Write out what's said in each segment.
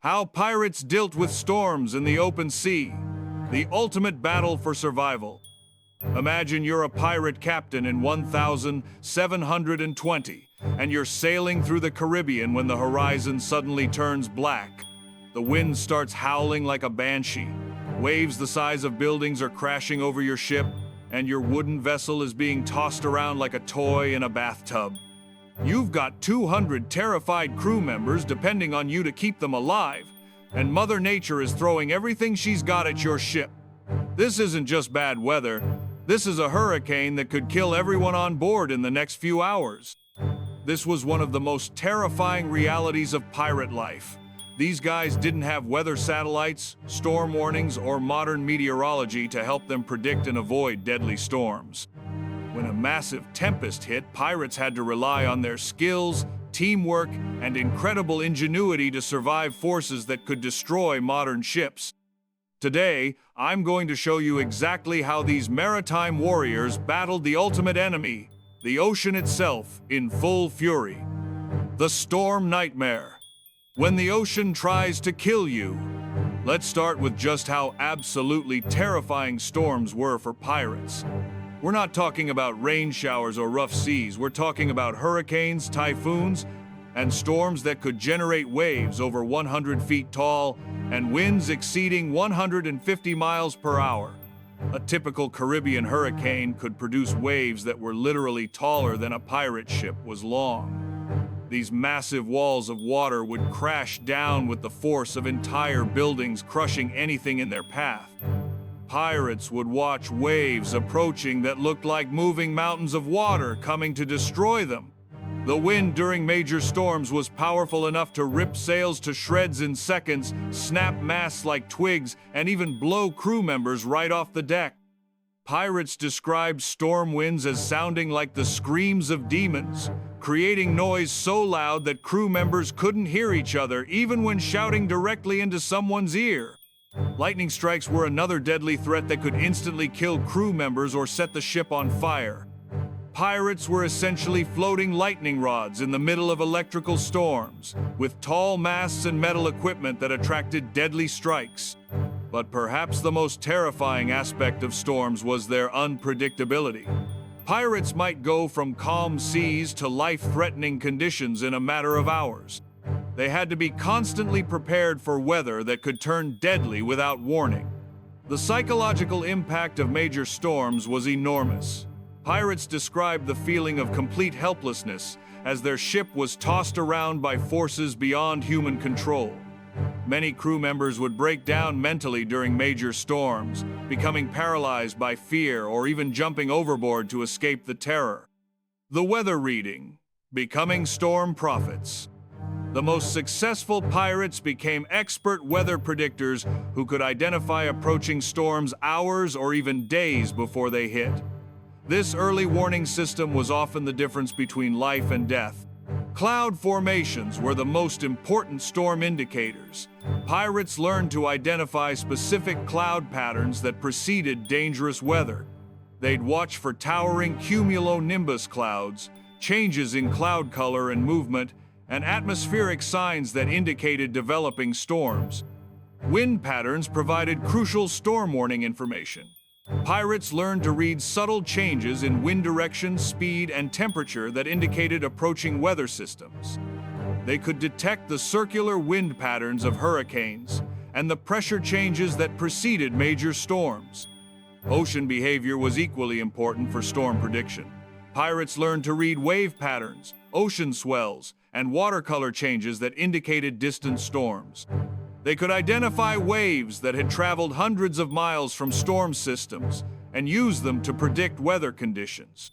How pirates dealt with storms in the open sea. The ultimate battle for survival. Imagine you're a pirate captain in 1720, and you're sailing through the Caribbean when the horizon suddenly turns black. The wind starts howling like a banshee. Waves the size of buildings are crashing over your ship, and your wooden vessel is being tossed around like a toy in a bathtub. You've got 200 terrified crew members depending on you to keep them alive, and Mother Nature is throwing everything she's got at your ship. This isn't just bad weather. This is a hurricane that could kill everyone on board in the next few hours. This was one of the most terrifying realities of pirate life. These guys didn't have weather satellites, storm warnings, or modern meteorology to help them predict and avoid deadly storms. When a massive tempest hit, pirates had to rely on their skills, teamwork, and incredible ingenuity to survive forces that could destroy modern ships. Today, I'm going to show you exactly how these maritime warriors battled the ultimate enemy, the ocean itself, in full fury. The storm nightmare. When the ocean tries to kill you. Let's start with just how absolutely terrifying storms were for pirates. We're not talking about rain showers or rough seas. We're talking about hurricanes, typhoons, and storms that could generate waves over 100 feet tall and winds exceeding 150 miles per hour. A typical Caribbean hurricane could produce waves that were literally taller than a pirate ship was long. These massive walls of water would crash down with the force of entire buildings, crushing anything in their path. Pirates would watch waves approaching that looked like moving mountains of water coming to destroy them. The wind during major storms was powerful enough to rip sails to shreds in seconds, snap masts like twigs, and even blow crew members right off the deck. Pirates described storm winds as sounding like the screams of demons, creating noise so loud that crew members couldn't hear each other even when shouting directly into someone's ear. Lightning strikes were another deadly threat that could instantly kill crew members or set the ship on fire. Pirates were essentially floating lightning rods in the middle of electrical storms, with tall masts and metal equipment that attracted deadly strikes. But perhaps the most terrifying aspect of storms was their unpredictability. Pirates might go from calm seas to life-threatening conditions in a matter of hours. They had to be constantly prepared for weather that could turn deadly without warning. The psychological impact of major storms was enormous. Pirates described the feeling of complete helplessness as their ship was tossed around by forces beyond human control. Many crew members would break down mentally during major storms, becoming paralyzed by fear or even jumping overboard to escape the terror. The weather reading. Becoming storm prophets. The most successful pirates became expert weather predictors who could identify approaching storms hours or even days before they hit. This early warning system was often the difference between life and death. Cloud formations were the most important storm indicators. Pirates learned to identify specific cloud patterns that preceded dangerous weather. They'd watch for towering cumulonimbus clouds, changes in cloud color and movement, and atmospheric signs that indicated developing storms. Wind patterns provided crucial storm warning information. Pirates learned to read subtle changes in wind direction, speed, and temperature that indicated approaching weather systems. They could detect the circular wind patterns of hurricanes and the pressure changes that preceded major storms. Ocean behavior was equally important for storm prediction. Pirates learned to read wave patterns, ocean swells, and watercolor changes that indicated distant storms. They could identify waves that had traveled hundreds of miles from storm systems and use them to predict weather conditions.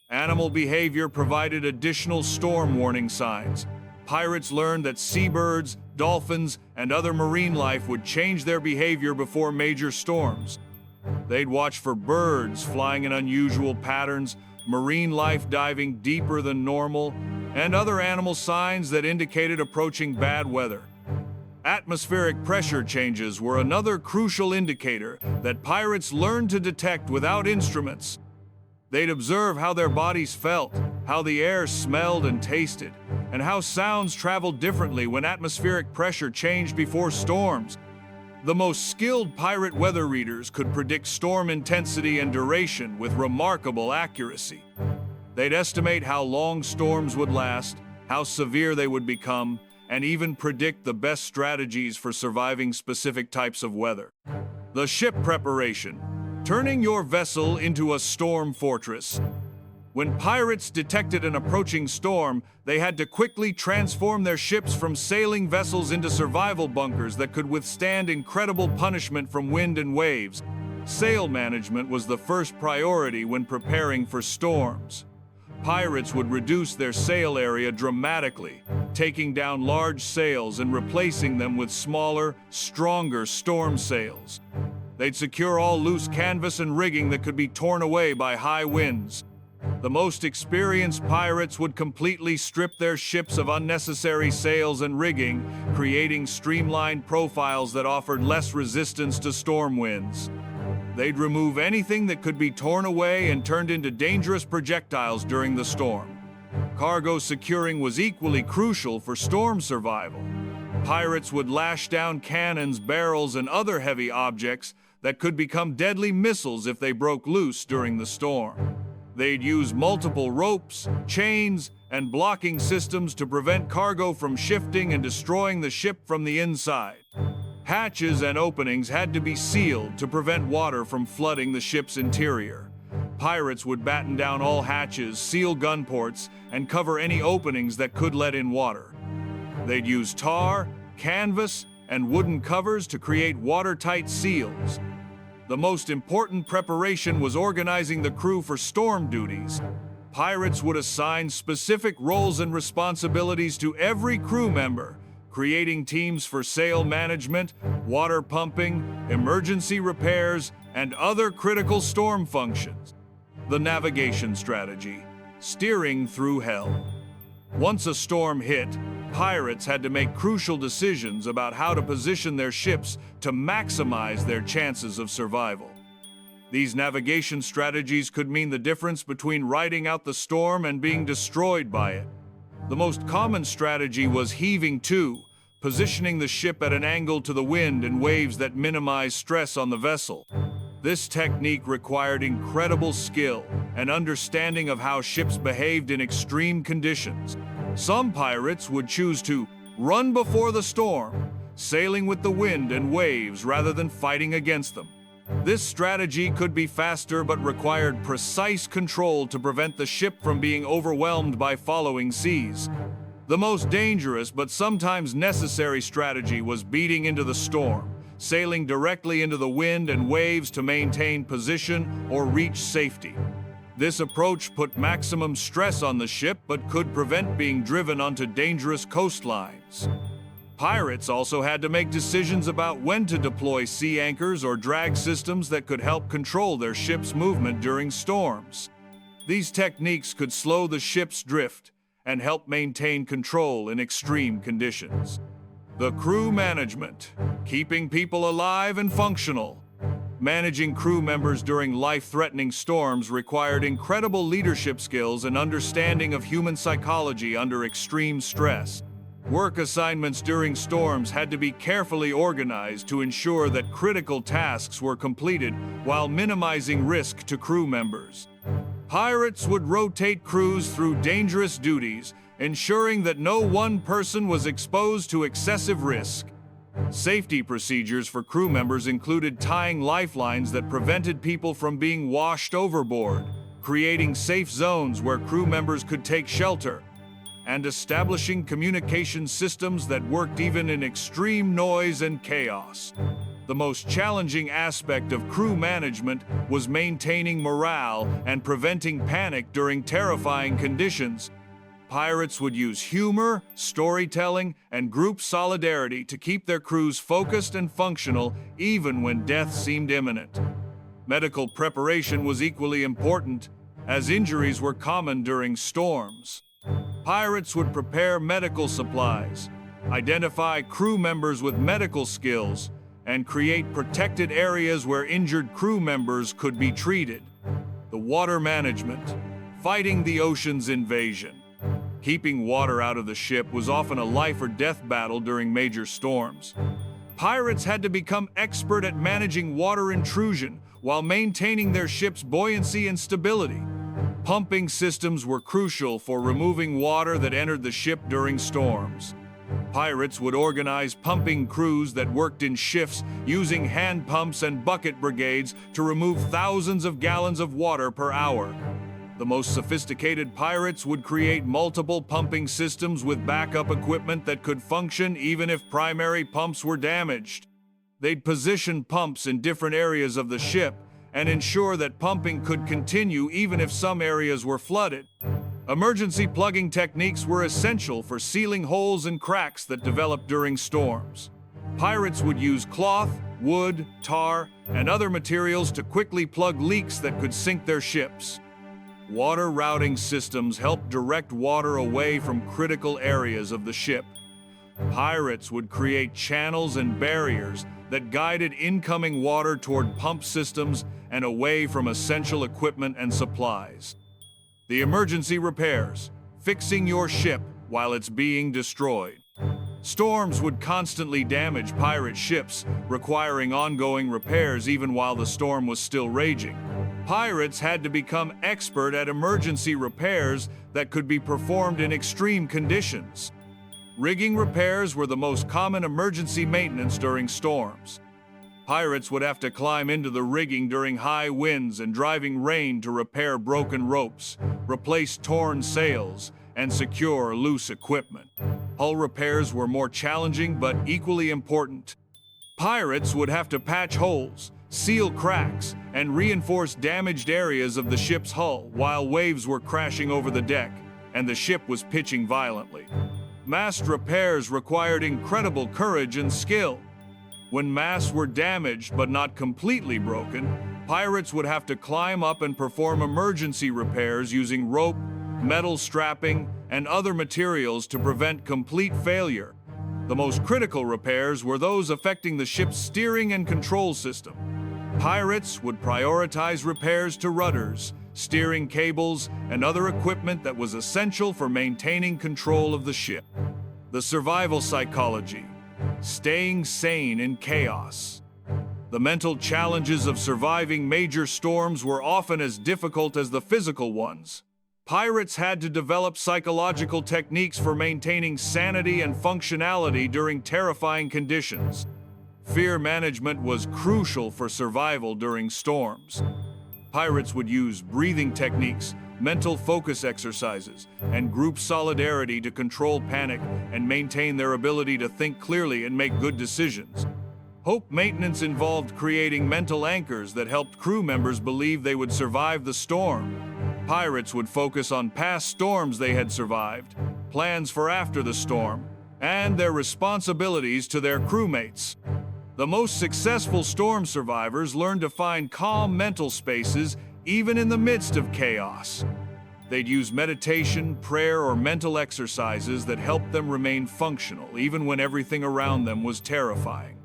Animal behavior provided additional storm warning signs. Pirates learned that seabirds, dolphins, and other marine life would change their behavior before major storms. They'd watch for birds flying in unusual patterns, marine life diving deeper than normal, and other animal signs that indicated approaching bad weather. Atmospheric pressure changes were another crucial indicator that pirates learned to detect without instruments. They'd observe how their bodies felt, how the air smelled and tasted, and how sounds traveled differently when atmospheric pressure changed before storms. The most skilled pirate weather readers could predict storm intensity and duration with remarkable accuracy. They'd estimate how long storms would last, how severe they would become, and even predict the best strategies for surviving specific types of weather. The ship preparation, turning your vessel into a storm fortress. When pirates detected an approaching storm, they had to quickly transform their ships from sailing vessels into survival bunkers that could withstand incredible punishment from wind and waves. Sail management was the first priority when preparing for storms. Pirates would reduce their sail area dramatically, taking down large sails and replacing them with smaller, stronger storm sails. They'd secure all loose canvas and rigging that could be torn away by high winds. The most experienced pirates would completely strip their ships of unnecessary sails and rigging, creating streamlined profiles that offered less resistance to storm winds. They'd remove anything that could be torn away and turned into dangerous projectiles during the storm. Cargo securing was equally crucial for storm survival. Pirates would lash down cannons, barrels, and other heavy objects that could become deadly missiles if they broke loose during the storm. They'd use multiple ropes, chains, and blocking systems to prevent cargo from shifting and destroying the ship from the inside. Hatches and openings had to be sealed to prevent water from flooding the ship's interior. Pirates would batten down all hatches, seal gun ports, and cover any openings that could let in water. They'd use tar, canvas, and wooden covers to create watertight seals. The most important preparation was organizing the crew for storm duties. Pirates would assign specific roles and responsibilities to every crew member, creating teams for sail management, water pumping, emergency repairs, and other critical storm functions. The navigation strategy, steering through hell. Once a storm hit, pirates had to make crucial decisions about how to position their ships to maximize their chances of survival. These navigation strategies could mean the difference between riding out the storm and being destroyed by it. The most common strategy was heaving to, positioning the ship at an angle to the wind and waves that minimize stress on the vessel. This technique required incredible skill and understanding of how ships behaved in extreme conditions. Some pirates would choose to run before the storm, sailing with the wind and waves rather than fighting against them. This strategy could be faster but required precise control to prevent the ship from being overwhelmed by following seas. The most dangerous but sometimes necessary strategy was beating into the storm, sailing directly into the wind and waves to maintain position or reach safety. This approach put maximum stress on the ship but could prevent being driven onto dangerous coastlines. Pirates also had to make decisions about when to deploy sea anchors or drag systems that could help control their ship's movement during storms. These techniques could slow the ship's drift and help maintain control in extreme conditions. The crew management, keeping people alive and functional. Managing crew members during life-threatening storms required incredible leadership skills and understanding of human psychology under extreme stress. Work assignments during storms had to be carefully organized to ensure that critical tasks were completed while minimizing risk to crew members. Pirates would rotate crews through dangerous duties, ensuring that no one person was exposed to excessive risk. Safety procedures for crew members included tying lifelines that prevented people from being washed overboard, creating safe zones where crew members could take shelter, and establishing communication systems that worked even in extreme noise and chaos. The most challenging aspect of crew management was maintaining morale and preventing panic during terrifying conditions. Pirates would use humor, storytelling, and group solidarity to keep their crews focused and functional even when death seemed imminent. Medical preparation was equally important, as injuries were common during storms. Pirates would prepare medical supplies, identify crew members with medical skills, and create protected areas where injured crew members could be treated. The water management, fighting the ocean's invasion. Keeping water out of the ship was often a life or death battle during major storms. Pirates had to become expert at managing water intrusion while maintaining their ship's buoyancy and stability. Pumping systems were crucial for removing water that entered the ship during storms. Pirates would organize pumping crews that worked in shifts using hand pumps and bucket brigades to remove thousands of gallons of water per hour. The most sophisticated pirates would create multiple pumping systems with backup equipment that could function even if primary pumps were damaged. They'd position pumps in different areas of the ship and ensure that pumping could continue even if some areas were flooded. Emergency plugging techniques were essential for sealing holes and cracks that developed during storms. Pirates would use cloth, wood, tar, and other materials to quickly plug leaks that could sink their ships. Water routing systems helped direct water away from critical areas of the ship. Pirates would create channels and barriers that guided incoming water toward pump systems and away from essential equipment and supplies. The emergency repairs, fixing your ship while it's being destroyed. Storms would constantly damage pirate ships, requiring ongoing repairs even while the storm was still raging. Pirates had to become expert at emergency repairs that could be performed in extreme conditions. Rigging repairs were the most common emergency maintenance during storms. Pirates would have to climb into the rigging during high winds and driving rain to repair broken ropes, replace torn sails, and secure loose equipment. Hull repairs were more challenging but equally important. Pirates would have to patch holes, seal cracks, and reinforce damaged areas of the ship's hull while waves were crashing over the deck and the ship was pitching violently. Mast repairs required incredible courage and skill. When masts were damaged but not completely broken, pirates would have to climb up and perform emergency repairs using rope, metal strapping, and other materials to prevent complete failure. The most critical repairs were those affecting the ship's steering and control system. Pirates would prioritize repairs to rudders, steering cables, and other equipment that was essential for maintaining control of the ship. The survival psychology, staying sane in chaos. The mental challenges of surviving major storms were often as difficult as the physical ones. Pirates had to develop psychological techniques for maintaining sanity and functionality during terrifying conditions. Fear management was crucial for survival during storms. Pirates would use breathing techniques, mental focus exercises, and group solidarity to control panic and maintain their ability to think clearly and make good decisions. Hope maintenance involved creating mental anchors that helped crew members believe they would survive the storm. Pirates would focus on past storms they had survived, plans for after the storm, and their responsibilities to their crewmates. The most successful storm survivors learned to find calm mental spaces even in the midst of chaos. They'd use meditation, prayer, or mental exercises that helped them remain functional even when everything around them was terrifying.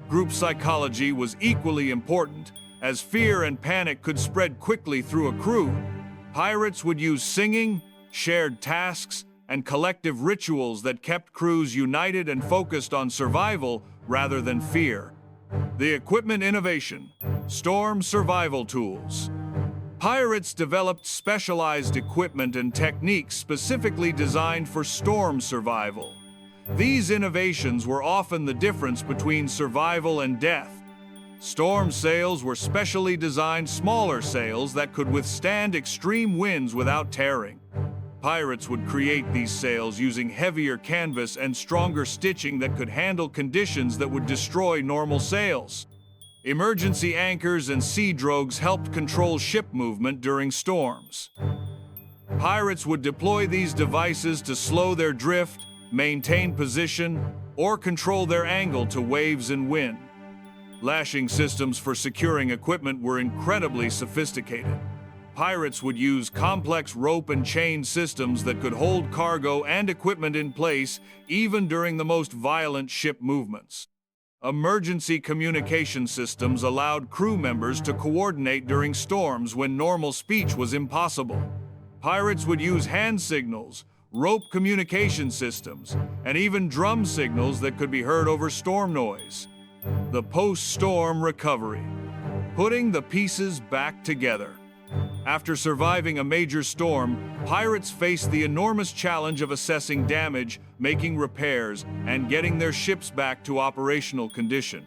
Group psychology was equally important, as fear and panic could spread quickly through a crew. Pirates would use singing, shared tasks, and collective rituals that kept crews united and focused on survival rather than fear. The equipment innovation, storm survival tools. Pirates developed specialized equipment and techniques specifically designed for storm survival. These innovations were often the difference between survival and death. Storm sails were specially designed smaller sails that could withstand extreme winds without tearing. Pirates would create these sails using heavier canvas and stronger stitching that could handle conditions that would destroy normal sails. Emergency anchors and sea drogues helped control ship movement during storms. Pirates would deploy these devices to slow their drift, maintain position, or control their angle to waves and wind. Lashing systems for securing equipment were incredibly sophisticated. Pirates would use complex rope and chain systems that could hold cargo and equipment in place even during the most violent ship movements. Emergency communication systems allowed crew members to coordinate during storms when normal speech was impossible. Pirates would use hand signals, rope communication systems, and even drum signals that could be heard over storm noise. The post-storm recovery. Putting the pieces back together. After surviving a major storm, pirates faced the enormous challenge of assessing damage, making repairs, and getting their ships back to operational condition.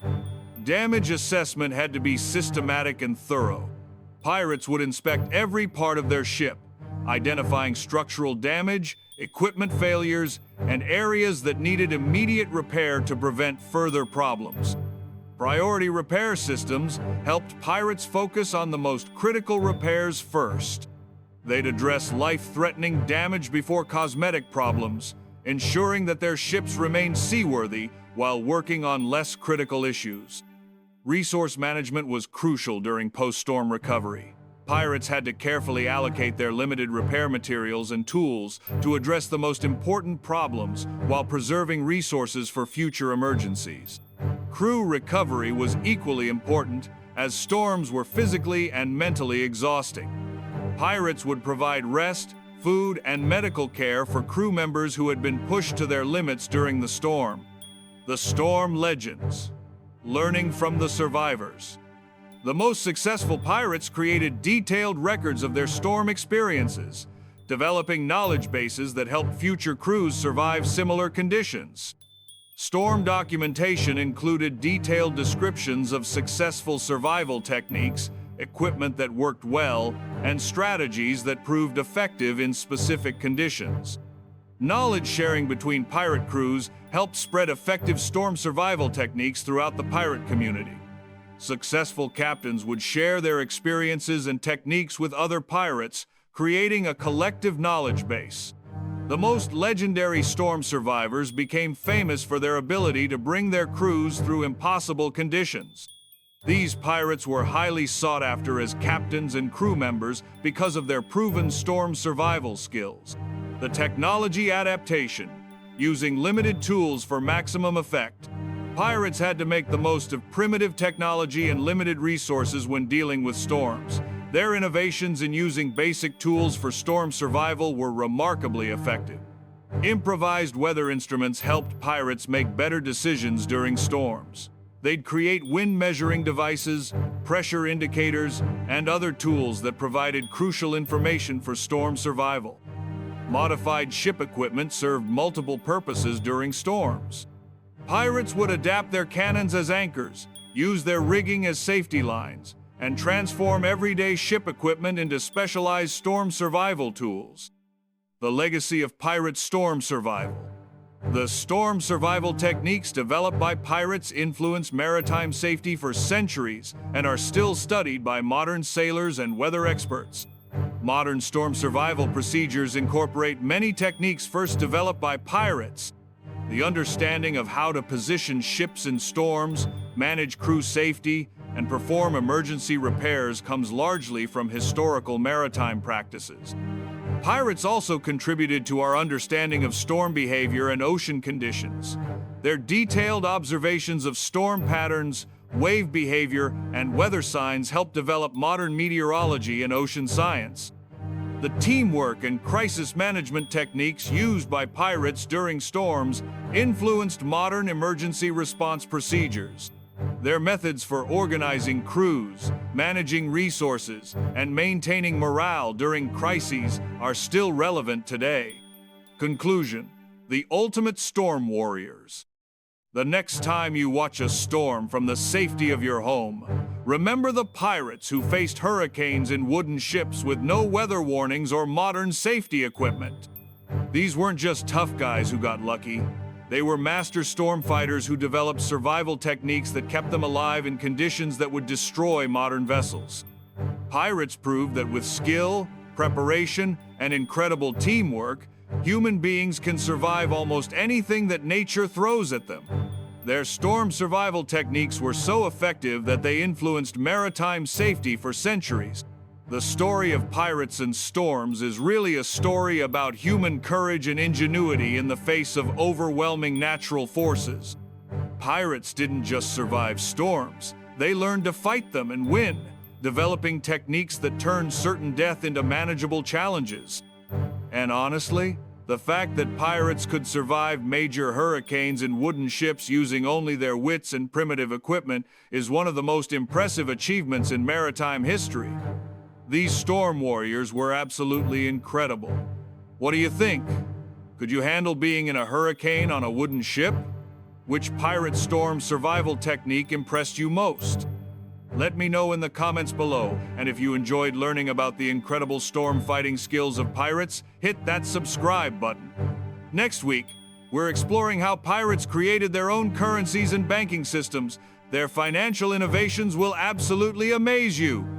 Damage assessment had to be systematic and thorough. Pirates would inspect every part of their ship, identifying structural damage, equipment failures, and areas that needed immediate repair to prevent further problems. Priority repair systems helped pirates focus on the most critical repairs first. They'd address life-threatening damage before cosmetic problems, ensuring that their ships remained seaworthy while working on less critical issues. Resource management was crucial during post-storm recovery. Pirates had to carefully allocate their limited repair materials and tools to address the most important problems while preserving resources for future emergencies. Crew recovery was equally important, as storms were physically and mentally exhausting. Pirates would provide rest, food, and medical care for crew members who had been pushed to their limits during the storm. The storm legends. Learning from the survivors. The most successful pirates created detailed records of their storm experiences, developing knowledge bases that helped future crews survive similar conditions. Storm documentation included detailed descriptions of successful survival techniques, equipment that worked well, and strategies that proved effective in specific conditions. Knowledge sharing between pirate crews helped spread effective storm survival techniques throughout the pirate community. Successful captains would share their experiences and techniques with other pirates, creating a collective knowledge base. The most legendary storm survivors became famous for their ability to bring their crews through impossible conditions. These pirates were highly sought after as captains and crew members because of their proven storm survival skills. The technology adaptation, using limited tools for maximum effect. Pirates had to make the most of primitive technology and limited resources when dealing with storms. Their innovations in using basic tools for storm survival were remarkably effective. Improvised weather instruments helped pirates make better decisions during storms. They'd create wind measuring devices, pressure indicators, and other tools that provided crucial information for storm survival. Modified ship equipment served multiple purposes during storms. Pirates would adapt their cannons as anchors, use their rigging as safety lines, and transform everyday ship equipment into specialized storm survival tools. The legacy of pirate storm survival. The storm survival techniques developed by pirates influenced maritime safety for centuries and are still studied by modern sailors and weather experts. Modern storm survival procedures incorporate many techniques first developed by pirates. The understanding of how to position ships in storms, manage crew safety, and perform emergency repairs comes largely from historical maritime practices. Pirates also contributed to our understanding of storm behavior and ocean conditions. Their detailed observations of storm patterns, wave behavior, and weather signs helped develop modern meteorology and ocean science. The teamwork and crisis management techniques used by pirates during storms influenced modern emergency response procedures. Their methods for organizing crews, managing resources, and maintaining morale during crises are still relevant today. Conclusion: the ultimate storm warriors. The next time you watch a storm from the safety of your home, remember the pirates who faced hurricanes in wooden ships with no weather warnings or modern safety equipment. These weren't just tough guys who got lucky. They were master storm fighters who developed survival techniques that kept them alive in conditions that would destroy modern vessels. Pirates proved that with skill, preparation, and incredible teamwork, human beings can survive almost anything that nature throws at them. Their storm survival techniques were so effective that they influenced maritime safety for centuries. The story of pirates and storms is really a story about human courage and ingenuity in the face of overwhelming natural forces. Pirates didn't just survive storms, they learned to fight them and win, developing techniques that turned certain death into manageable challenges. And honestly, the fact that pirates could survive major hurricanes in wooden ships using only their wits and primitive equipment is one of the most impressive achievements in maritime history. These storm warriors were absolutely incredible. What do you think? Could you handle being in a hurricane on a wooden ship? Which pirate storm survival technique impressed you most? Let me know in the comments below, and if you enjoyed learning about the incredible storm fighting skills of pirates, hit that subscribe button. Next week, we're exploring how pirates created their own currencies and banking systems. Their financial innovations will absolutely amaze you.